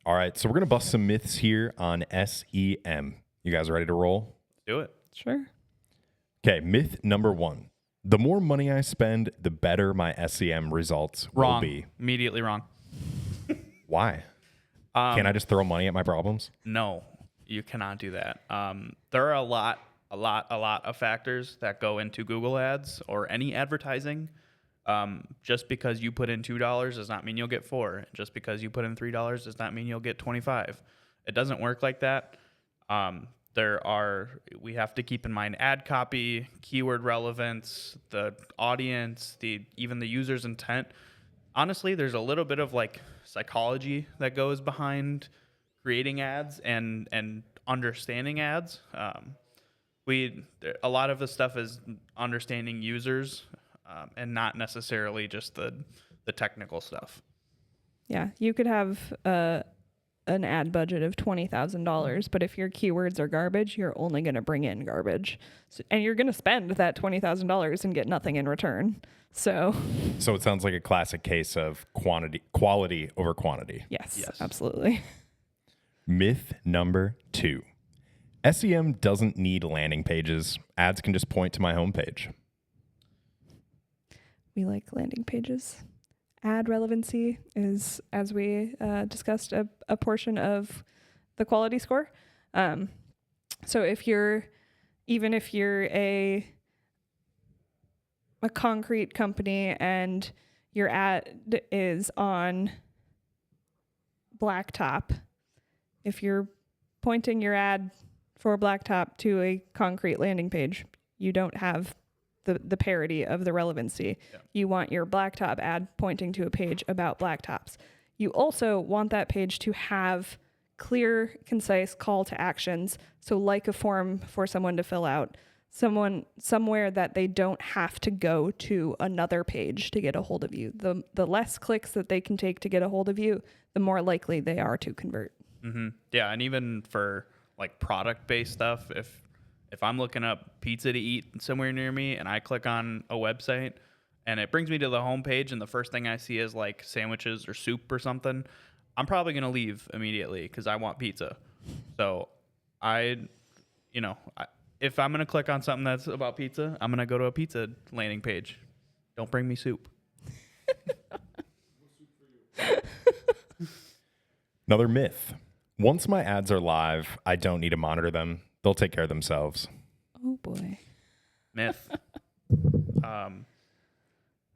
All right, so we're going to bust some myths here on SEM. You guys ready to roll? Do it. Sure. Okay, myth number 1. The more money I spend, the better my SEM results will be. Immediately wrong. Why? Can't I just throw money at my problems? No, you cannot do that. There are a lot of factors that go into Google ads or any advertising. Just because you put in $2 does not mean you'll get 4. Just because you put in $3 does not mean you'll get 25. It doesn't work like that. We have to keep in mind ad copy, keyword relevance, the audience, even the user's intent. Honestly, there's a little bit of like psychology that goes behind creating ads and understanding ads. A lot of the stuff is understanding users and not necessarily just the technical stuff. Yeah, you could have an ad budget of $20,000, but if your keywords are garbage, you're only going to bring in garbage, and you're going to spend that $20,000 and get nothing in return. So it sounds like a classic case of quality over quantity. Yes, absolutely. Myth number 2. SEM doesn't need landing pages. Ads can just point to my homepage. We like landing pages. Ad relevancy is, as we discussed, a portion of the quality score. So if you're a concrete company and your ad is on blacktop, if you're pointing your ad for blacktop to a concrete landing page, you don't have the parity of the relevancy. Yeah. You want your blacktop ad pointing to a page about blacktops. You also want that page to have clear, concise call to actions. So like a form for someone to fill out, somewhere that they don't have to go to another page to get a hold of you. The less clicks that they can take to get a hold of you, the more likely they are to convert. Mm-hmm. Yeah, and even for like product-based stuff, if I'm looking up pizza to eat somewhere near me and I click on a website and it brings me to the homepage and the first thing I see is like sandwiches or soup or something, I'm probably going to leave immediately because I want pizza. So if I'm going to click on something that's about pizza, I'm going to go to a pizza landing page. Don't bring me soup. Another myth. Once my ads are live, I don't need to monitor them. They'll take care of themselves. Oh, boy. Myth.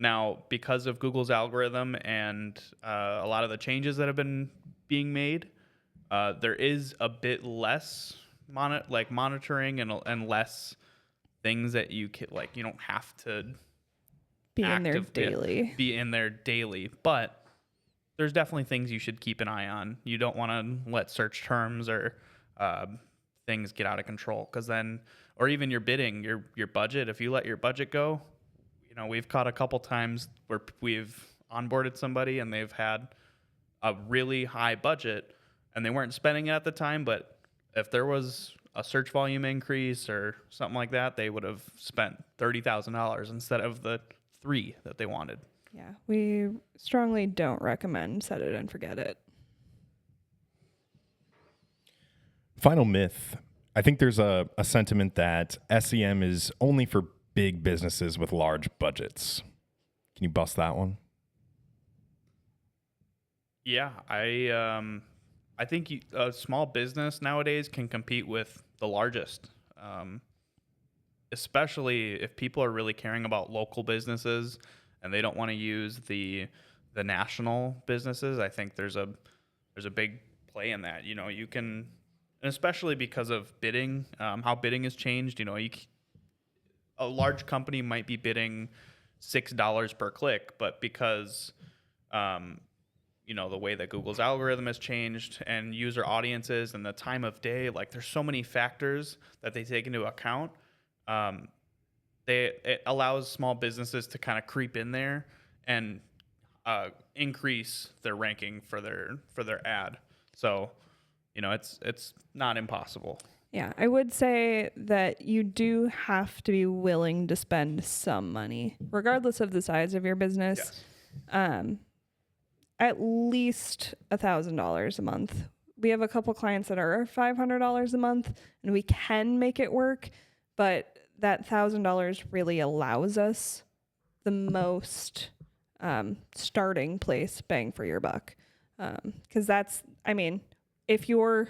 Now, because of Google's algorithm and a lot of the changes that have been being made, there is a bit less monitoring and less things that you don't have to be in there daily. But there's definitely things you should keep an eye on. You don't want to let search terms or things get out of control, because then, or even your bidding, your budget, if you let your budget go, we've caught a couple times where we've onboarded somebody and they've had a really high budget and they weren't spending it at the time, but if there was a search volume increase or something like that, they would have spent $30,000 instead of the $3,000 that they wanted. Yeah, we strongly don't recommend set it and forget it. Final myth. I think there's a sentiment that SEM is only for big businesses with large budgets. Can you bust that one? Yeah, I think a small business nowadays can compete with the largest, especially if people are really caring about local businesses and they don't want to use the national businesses. I think there's a big play in that. You can, and especially because of bidding, how bidding has changed. A large company might be bidding $6 per click, but because the way that Google's algorithm has changed and user audiences and the time of day, like there's so many factors that they take into account. It allows small businesses to kind of creep in there and increase their ranking for their ad. So, it's not impossible. Yeah, I would say that you do have to be willing to spend some money, regardless of the size of your business. Yes. at least $1,000 a month. We have a couple clients that are $500 a month, and we can make it work, but that $1,000 really allows us the most starting place bang for your buck. Because that's, I mean, if your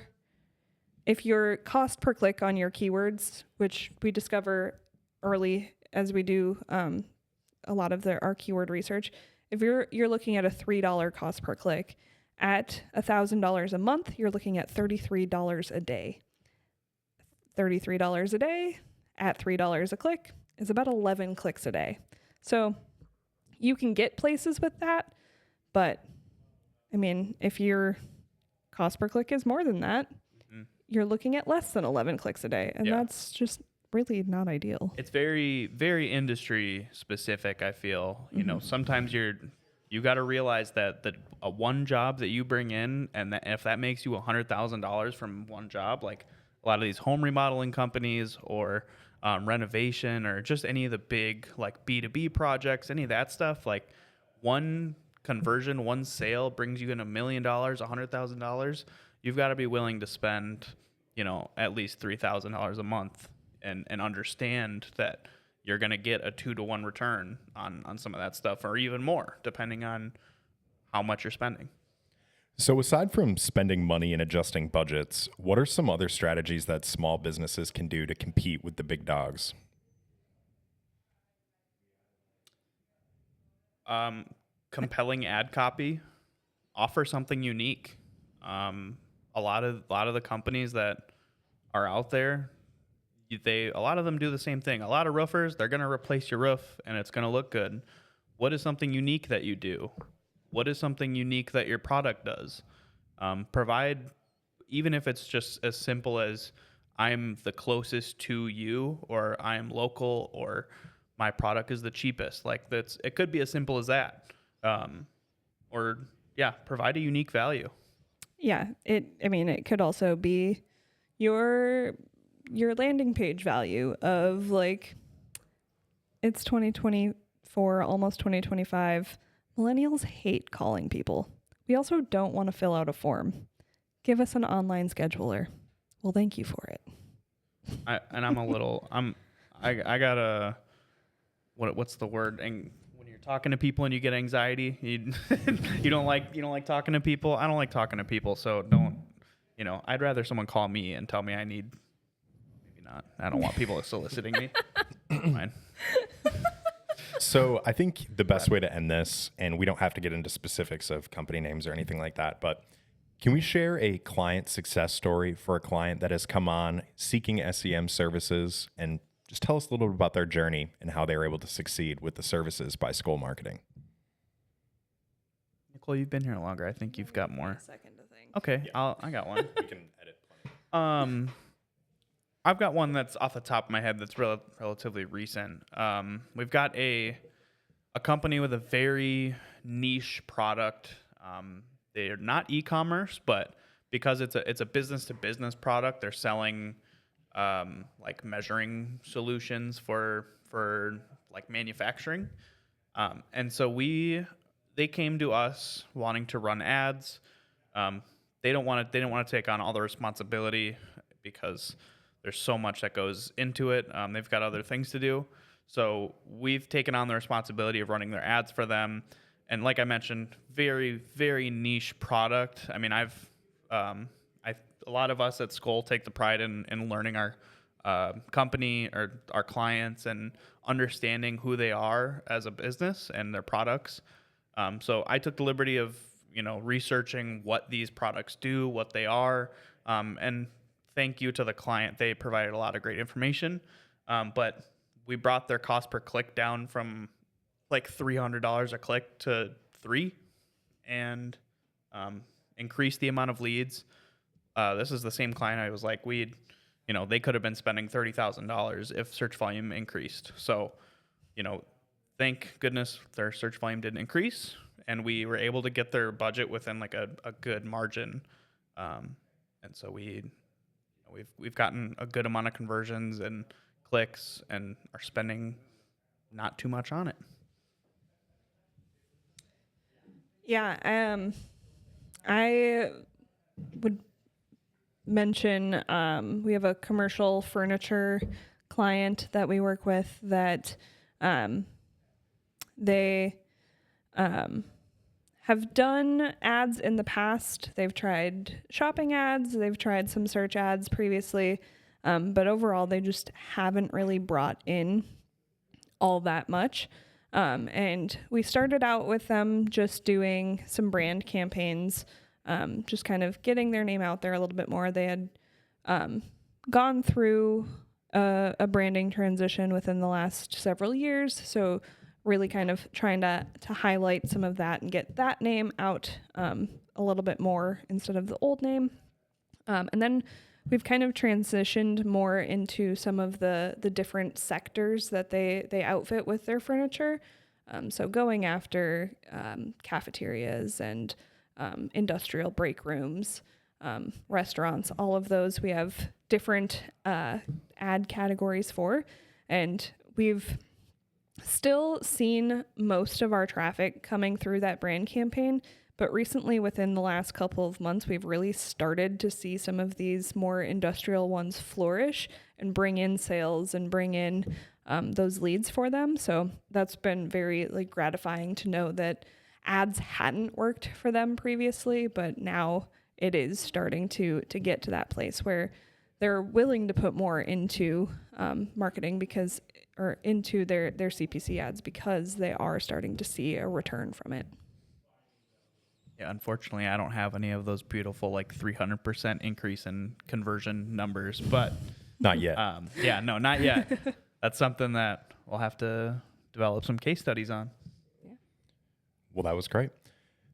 cost per click on your keywords, which we discover early as we do a lot of our keyword research, if you're looking at a $3 cost per click, at $1,000 a month, you're looking at $33 a day. $33 a day at $3 a click is about 11 clicks a day. So you can get places with that, but I mean, if your cost per click is more than that, you're looking at less than 11 clicks a day. And that's just really not ideal. It's very, very industry specific, I feel. You know, sometimes you got to realize that a one job that you bring in, and that if that makes you $100,000 from one job, like a lot of these home remodeling companies or renovation or just any of the big like B2B projects, any of that stuff, like one conversion, one sale brings you in $1 million, $100,000. You've got to be willing to spend, you know, at least $3,000 a month and understand that you're going to get a 2-to-1 return on some of that stuff, or even more, depending on how much you're spending. So aside from spending money and adjusting budgets, what are some other strategies that small businesses can do to compete with the big dogs? Compelling ad copy, offer something unique. A lot of the companies that are out there, a lot of them do the same thing. A lot of roofers, they're going to replace your roof and it's going to look good. What is something unique that you do? What is something unique that your product does? Provide, even if it's just as simple as I'm the closest to you, or I am local, or my product is the cheapest. Like it could be as simple as that. Provide a unique value. Yeah, it could also be your landing page value of like, it's 2024, almost 2025. Millennials hate calling people. We also don't want to fill out a form. Give us an online scheduler. Well, thank you for it. I got a, what's the word? And when you're talking to people and you get anxiety, you don't like talking to people. I don't like talking to people. So I'd rather someone call me and tell me I need, maybe not. I don't want people soliciting me. Fine. So I think the best way to end this, and we don't have to get into specifics of company names or anything like that, but can we share a client success story for a client that has come on seeking SEM services, and just tell us a little bit about their journey and how they were able to succeed with the services by Skol Marketing? Nicole, you've been here longer. I think you've got more. A second to think. Okay, yeah. I got one. We can edit plenty. I've got one that's off the top of my head that's relatively recent. We've got a company with a very niche product. They're not e-commerce, but because it's a business-to-business product, they're selling like measuring solutions for like manufacturing. And so they came to us wanting to run ads. They didn't want to take on all the responsibility because there's so much that goes into it. They've got other things to do. So we've taken on the responsibility of running their ads for them. And like I mentioned, very, very niche product. I mean, a lot of us at Skol take the pride in learning our company or our clients and understanding who they are as a business and their products. So I took the liberty of, researching what these products do, what they are, and thank you to the client. They provided a lot of great information, but we brought their cost per click down from like $300 a click to $3, and increased the amount of leads. This is the same client I was like, they could have been spending $30,000 if search volume increased. So, thank goodness their search volume didn't increase, and we were able to get their budget within like a good margin. And so we've gotten a good amount of conversions and clicks and are spending not too much on it. Yeah. I would mention we have a commercial furniture client that we work with that they have done ads in the past. They've tried shopping ads, they've tried some search ads previously, but overall they just haven't really brought in all that much. And we started out with them just doing some brand campaigns, just kind of getting their name out there a little bit more. They had gone through a branding transition within the last several years, so really kind of trying to highlight some of that and get that name out a little bit more instead of the old name. And then we've kind of transitioned more into some of the different sectors that they outfit with their furniture. So going after cafeterias and industrial break rooms, restaurants, all of those we have different ad categories for. And we've still seen most of our traffic coming through that brand campaign, but recently within the last couple of months, we've really started to see some of these more industrial ones flourish and bring in sales and bring in those leads for them. So that's been very gratifying to know that ads hadn't worked for them previously, but now it is starting to get to that place where they're willing to put more into marketing or into their CPC ads because they are starting to see a return from it. Yeah, unfortunately, I don't have any of those beautiful 300% increase in conversion numbers, but not yet. No, not yet. That's something that we'll have to develop some case studies on. Yeah. Well, that was great.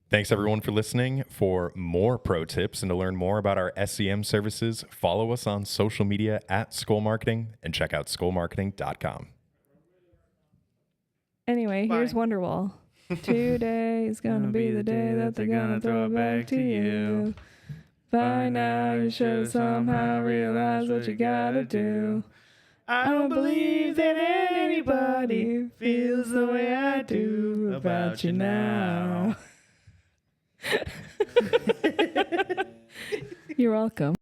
Thanks, everyone, for listening. For more pro tips and to learn more about our SEM services, follow us on social media at Skol Marketing and check out skolmarketing.com. Anyway, Bye. here's Wonderwall. Today is gonna be the day that they're gonna throw it back to you. By now you should somehow realize what you gotta do. I don't believe that anybody feels the way I do about you now. You're welcome.